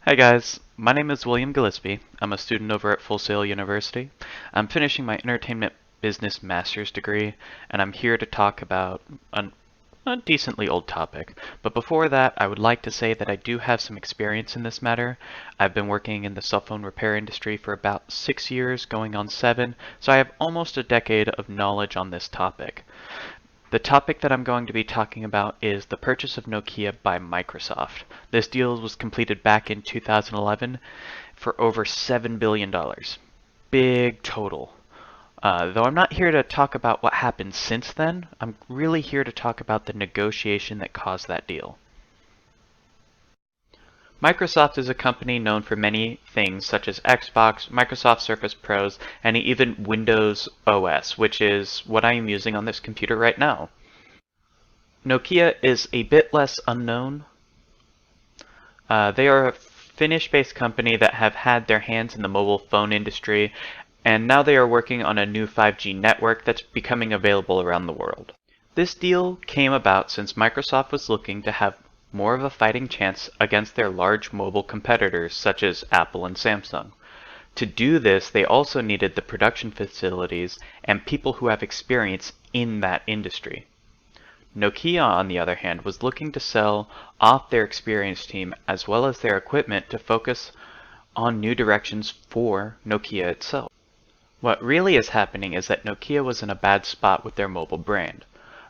Hi guys, my name is William Gillespie. I'm a student over at Full Sail University. I'm finishing my Entertainment Business Master's degree, and I'm here to talk about a decently old topic. But before that, I would like to say that I do have some experience in this matter. I've been working in the cell phone repair industry for about 6 years, going on 7, so I have almost a decade of knowledge on this topic. The topic that I'm going to be talking about is the purchase of Nokia by Microsoft. This deal was completed back in 2011 for over $7 billion. Big total. Though I'm not here to talk about what happened since then, I'm really here to talk about the negotiation that caused that deal. Microsoft is a company known for many things such as Xbox, Microsoft Surface Pros, and even Windows OS, which is what I am using on this computer right now. Nokia is a bit less unknown. They are a Finnish-based company that have had their hands in the mobile phone industry, and now they are working on a new 5G network that's becoming available around the world. This deal came about since Microsoft was looking to have more of a fighting chance against their large mobile competitors such as Apple and Samsung. To do this, they also needed the production facilities and people who have experience in that industry. Nokia, on the other hand, was looking to sell off their experienced team as well as their equipment to focus on new directions for Nokia itself. What really is happening is that Nokia was in a bad spot with their mobile brand.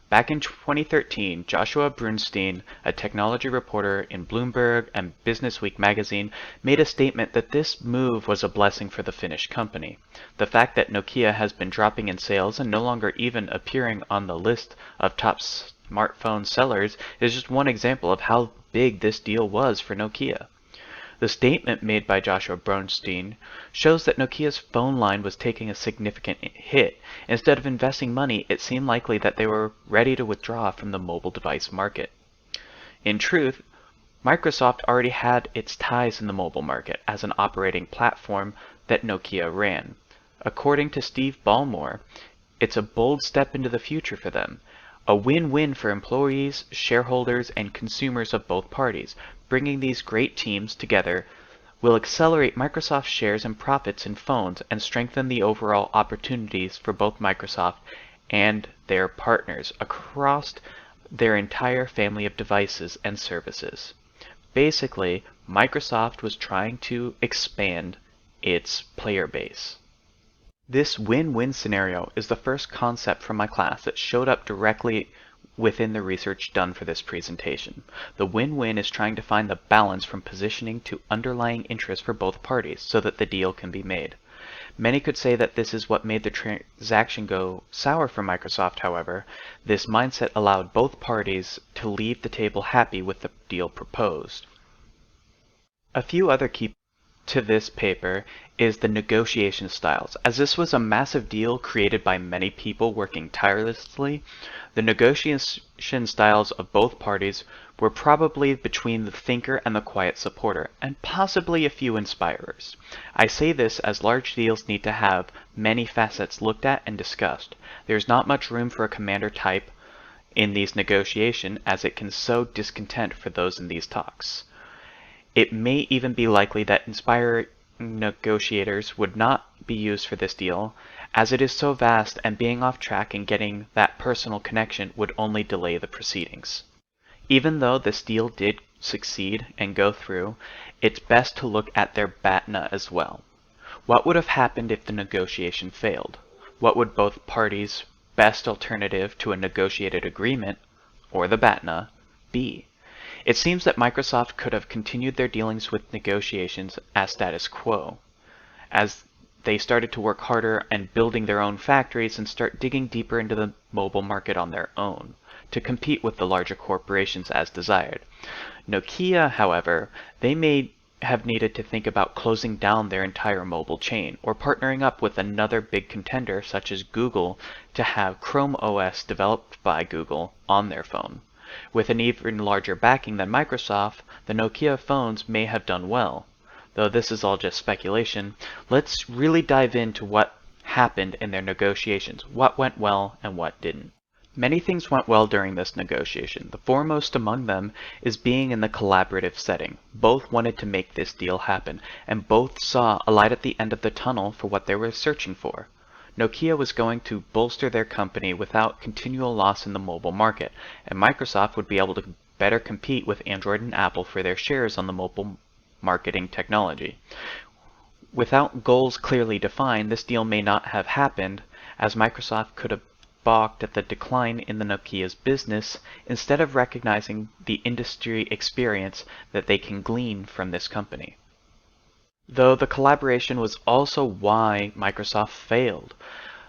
Back in 2013, Joshua Brunstein, a technology reporter in Bloomberg and Businessweek magazine, made a statement that this move was a blessing for the Finnish company. The fact that Nokia has been dropping in sales and no longer even appearing on the list of top smartphone sellers is just one example of how big this deal was for Nokia. The statement made by Joshua Bronstein shows that Nokia's phone line was taking a significant hit. Instead of investing money, it seemed likely that they were ready to withdraw from the mobile device market. In truth, Microsoft already had its ties in the mobile market as an operating platform that Nokia ran. According to Steve Ballmore, it's a bold step into the future for them. A win-win for employees, shareholders, and consumers of both parties. Bringing these great teams together will accelerate Microsoft's shares and profits in phones and strengthen the overall opportunities for both Microsoft and their partners across their entire family of devices and services. Basically, Microsoft was trying to expand its player base. This win-win scenario is the first concept from my class that showed up directly within the research done for this presentation. The win-win is trying to find the balance from positioning to underlying interest for both parties so that the deal can be made. Many could say that this is what made the transaction go sour for Microsoft, however. This mindset allowed both parties to leave the table happy with the deal proposed. A few other key to this paper is the negotiation styles. As this was a massive deal created by many people working tirelessly, the negotiation styles of both parties were probably between the thinker and the quiet supporter, and possibly a few inspirers. I say this as large deals need to have many facets looked at and discussed. There's not much room for a commander type in these negotiations, as it can sow discontent for those in these talks. It may even be likely that inspired negotiators would not be used for this deal, as it is so vast and being off track and getting that personal connection would only delay the proceedings. Even though this deal did succeed and go through, it's best to look at their BATNA as well. What would have happened if the negotiation failed? What would both parties' best alternative to a negotiated agreement, or the BATNA, be? It seems that Microsoft could have continued their dealings with negotiations as status quo, as they started to work harder and building their own factories and start digging deeper into the mobile market on their own, to compete with the larger corporations as desired. Nokia, however, they may have needed to think about closing down their entire mobile chain, or partnering up with another big contender such as Google to have Chrome OS developed by Google on their phone. With an even larger backing than Microsoft, the Nokia phones may have done well. Though this is all just speculation, let's really dive into what happened in their negotiations, what went well and what didn't. Many things went well during this negotiation. The foremost among them is being in the collaborative setting. Both wanted to make this deal happen, and both saw a light at the end of the tunnel for what they were searching for. Nokia was going to bolster their company without continual loss in the mobile market, and Microsoft would be able to better compete with Android and Apple for their shares on the mobile marketing technology. Without goals clearly defined, this deal may not have happened, as Microsoft could have balked at the decline in the Nokia's business instead of recognizing the industry experience that they can glean from this company. Though the collaboration was also why Microsoft failed.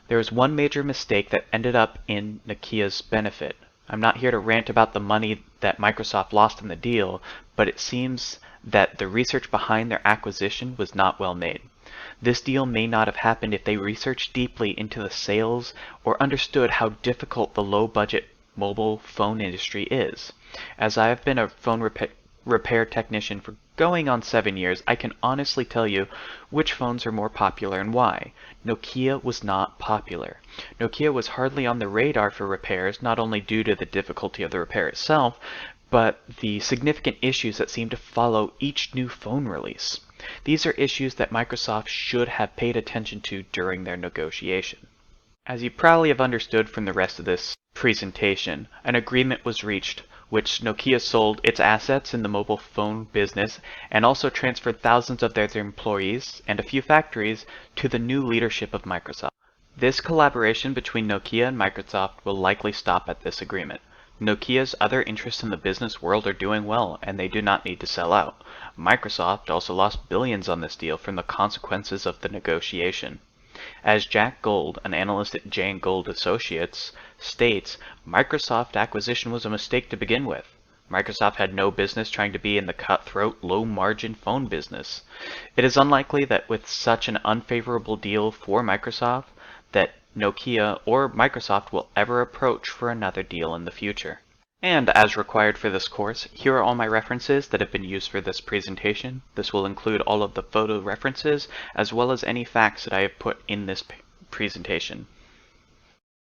There was one major mistake that ended up in Nokia's benefit. I'm not here to rant about the money that Microsoft lost in the deal, but it seems that the research behind their acquisition was not well made. This deal may not have happened if they researched deeply into the sales or understood how difficult the low-budget mobile phone industry is. As I have been a phone repair technician for going on 7 years, I can honestly tell you which phones are more popular and why. Nokia was not popular. Nokia was hardly on the radar for repairs, not only due to the difficulty of the repair itself, but the significant issues that seem to follow each new phone release. These are issues that Microsoft should have paid attention to during their negotiation. As you probably have understood from the rest of this presentation, an agreement was reached which Nokia sold its assets in the mobile phone business and also transferred thousands of their employees and a few factories to the new leadership of Microsoft. This collaboration between Nokia and Microsoft will likely stop at this agreement. Nokia's other interests in the business world are doing well, and they do not need to sell out. Microsoft also lost billions on this deal from the consequences of the negotiation. As Jack Gold, an analyst at Jay & Gold Associates, states, Microsoft acquisition was a mistake to begin with. Microsoft had no business trying to be in the cutthroat, low-margin phone business. It is unlikely that with such an unfavorable deal for Microsoft, that Nokia or Microsoft will ever approach for another deal in the future. And as required for this course, here are all my references that have been used for this presentation. This will include all of the photo references as well as any facts that I have put in this presentation.